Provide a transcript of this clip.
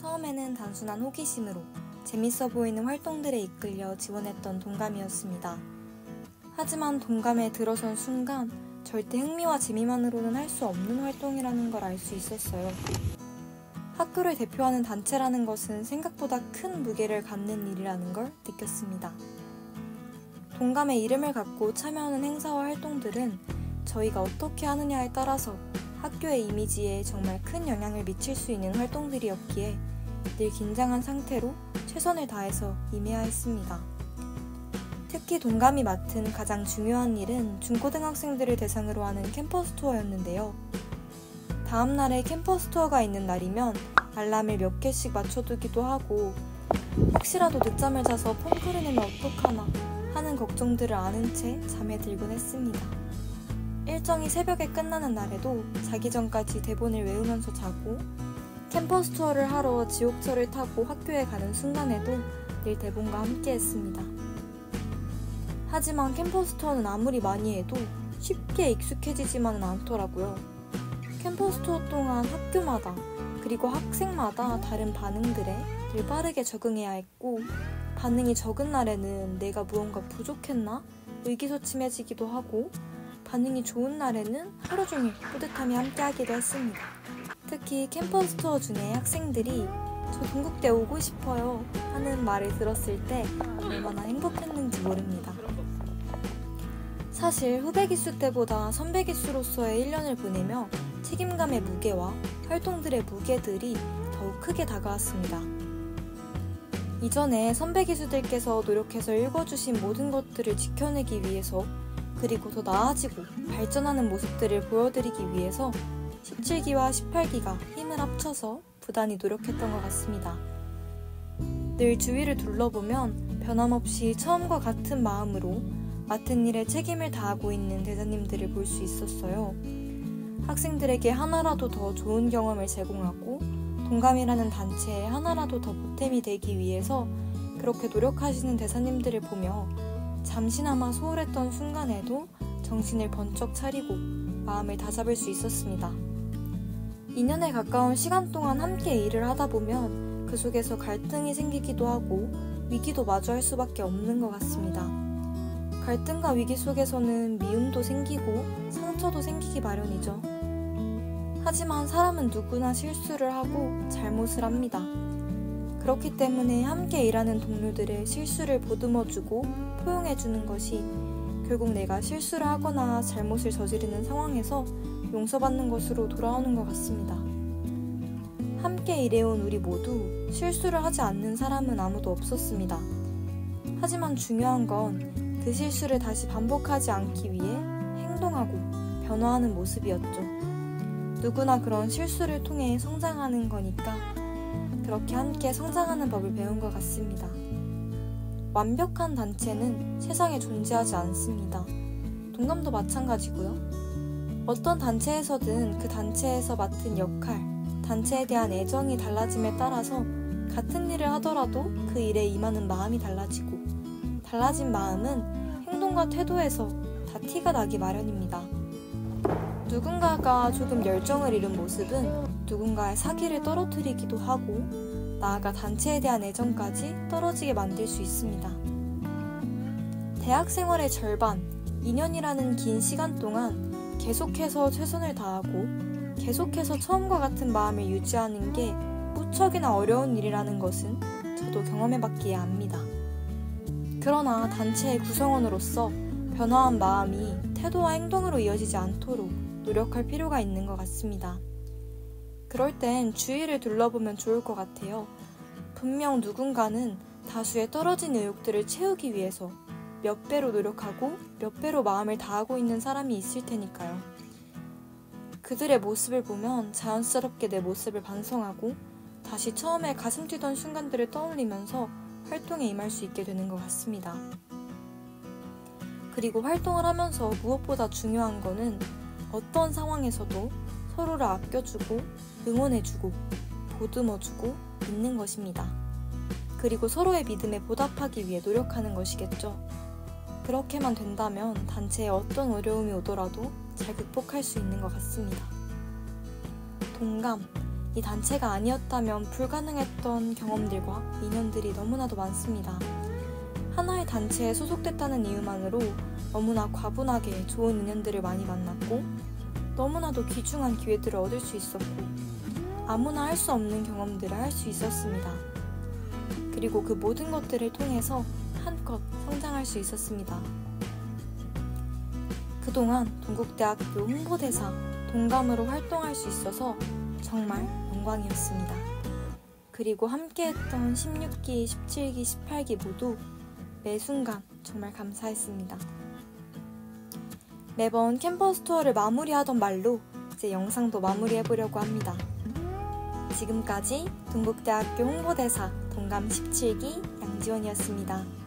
처음에는 단순한 호기심으로 재밌어 보이는 활동들에 이끌려 지원했던 동감이었습니다. 하지만 동감에 들어선 순간 절대 흥미와 재미만으로는 할 수 없는 활동이라는 걸 알 수 있었어요. 학교를 대표하는 단체라는 것은 생각보다 큰 무게를 갖는 일이라는 걸 느꼈습니다. 동감의 이름을 갖고 참여하는 행사와 활동들은 저희가 어떻게 하느냐에 따라서 학교의 이미지에 정말 큰 영향을 미칠 수 있는 활동들이었기에 늘 긴장한 상태로 최선을 다해서 임해야 했습니다. 특히 동감이 맡은 가장 중요한 일은 중고등학생들을 대상으로 하는 캠퍼스 투어였는데요. 다음 날에 캠퍼스 투어가 있는 날이면 알람을 몇 개씩 맞춰두기도 하고 혹시라도 늦잠을 자서 펑크를 내면 어떡하나 하는 걱정들을 아는 채 잠에 들곤 했습니다. 일정이 새벽에 끝나는 날에도 자기 전까지 대본을 외우면서 자고 캠퍼스 투어를 하러 지옥철을 타고 학교에 가는 순간에도 늘 대본과 함께 했습니다. 하지만 캠퍼스 투어는 아무리 많이 해도 쉽게 익숙해지지만은 않더라고요. 캠퍼스 투어 동안 학교마다 그리고 학생마다 다른 반응들에 늘 빠르게 적응해야 했고 반응이 적은 날에는 내가 무언가 부족했나 의기소침해지기도 하고 반응이 좋은 날에는 하루 종일 뿌듯함이 함께하기도 했습니다. 특히 캠퍼스 투어 중에 학생들이 저 동국대 오고 싶어요 하는 말을 들었을 때 얼마나 행복했는지 모릅니다. 사실 후배 기수 때보다 선배 기수로서의 1년을 보내며 책임감의 무게와 활동들의 무게들이 더욱 크게 다가왔습니다. 이전에 선배 기수들께서 노력해서 읽어주신 모든 것들을 지켜내기 위해서 그리고 더 나아지고 발전하는 모습들을 보여드리기 위해서 17기와 18기가 힘을 합쳐서 부단히 노력했던 것 같습니다. 늘 주위를 둘러보면 변함없이 처음과 같은 마음으로 맡은 일에 책임을 다하고 있는 대사님들을 볼 수 있었어요. 학생들에게 하나라도 더 좋은 경험을 제공하고 동감이라는 단체에 하나라도 더 보탬이 되기 위해서 그렇게 노력하시는 대사님들을 보며 잠시나마 소홀했던 순간에도 정신을 번쩍 차리고 마음을 다잡을 수 있었습니다. 2년에 가까운 시간 동안 함께 일을 하다 보면 그 속에서 갈등이 생기기도 하고 위기도 마주할 수밖에 없는 것 같습니다. 갈등과 위기 속에서는 미움도 생기고 상처도 생기기 마련이죠. 하지만 사람은 누구나 실수를 하고 잘못을 합니다. 그렇기 때문에 함께 일하는 동료들의 실수를 보듬어주고 포용해주는 것이 결국 내가 실수를 하거나 잘못을 저지르는 상황에서 용서받는 것으로 돌아오는 것 같습니다. 함께 일해온 우리 모두 실수를 하지 않는 사람은 아무도 없었습니다. 하지만 중요한 건 그 실수를 다시 반복하지 않기 위해 행동하고 변화하는 모습이었죠. 누구나 그런 실수를 통해 성장하는 거니까 그렇게 함께 성장하는 법을 배운 것 같습니다. 완벽한 단체는 세상에 존재하지 않습니다. 동감도 마찬가지고요. 어떤 단체에서든 그 단체에서 맡은 역할, 단체에 대한 애정이 달라짐에 따라서 같은 일을 하더라도 그 일에 임하는 마음이 달라지고 달라진 마음은 행동과 태도에서 다 티가 나기 마련입니다. 누군가가 조금 열정을 잃은 모습은 누군가의 사기를 떨어뜨리기도 하고 나아가 단체에 대한 애정까지 떨어지게 만들 수 있습니다. 대학 생활의 절반, 2년이라는 긴 시간 동안 계속해서 최선을 다하고 계속해서 처음과 같은 마음을 유지하는 게 무척이나 어려운 일이라는 것은 저도 경험해봤기에 압니다. 그러나 단체의 구성원으로서 변화한 마음이 태도와 행동으로 이어지지 않도록 노력할 필요가 있는 것 같습니다. 그럴 땐 주위를 둘러보면 좋을 것 같아요. 분명 누군가는 다수의 떨어진 의욕들을 채우기 위해서 몇 배로 노력하고 몇 배로 마음을 다하고 있는 사람이 있을 테니까요. 그들의 모습을 보면 자연스럽게 내 모습을 반성하고 다시 처음에 가슴 뛰던 순간들을 떠올리면서 활동에 임할 수 있게 되는 것 같습니다. 그리고 활동을 하면서 무엇보다 중요한 거는 어떤 상황에서도 서로를 아껴주고 응원해주고 보듬어주고 믿는 것입니다. 그리고 서로의 믿음에 보답하기 위해 노력하는 것이겠죠. 그렇게만 된다면 단체에 어떤 어려움이 오더라도 잘 극복할 수 있는 것 같습니다. 동감, 이 단체가 아니었다면 불가능했던 경험들과 인연들이 너무나도 많습니다. 하나의 단체에 소속됐다는 이유만으로 너무나 과분하게 좋은 인연들을 많이 만났고 너무나도 귀중한 기회들을 얻을 수 있었고 아무나 할 수 없는 경험들을 할 수 있었습니다. 그리고 그 모든 것들을 통해서 한껏 성장할 수 있었습니다. 그동안 동국대학교 홍보대사 동감으로 활동할 수 있어서 정말 영광이었습니다. 그리고 함께했던 16기, 17기, 18기 모두 매 순간 정말 감사했습니다. 매번 캠퍼스 투어를 마무리하던 말로 이제 영상도 마무리해보려고 합니다. 지금까지 동국대학교 홍보대사 동감 17기 양지원이었습니다.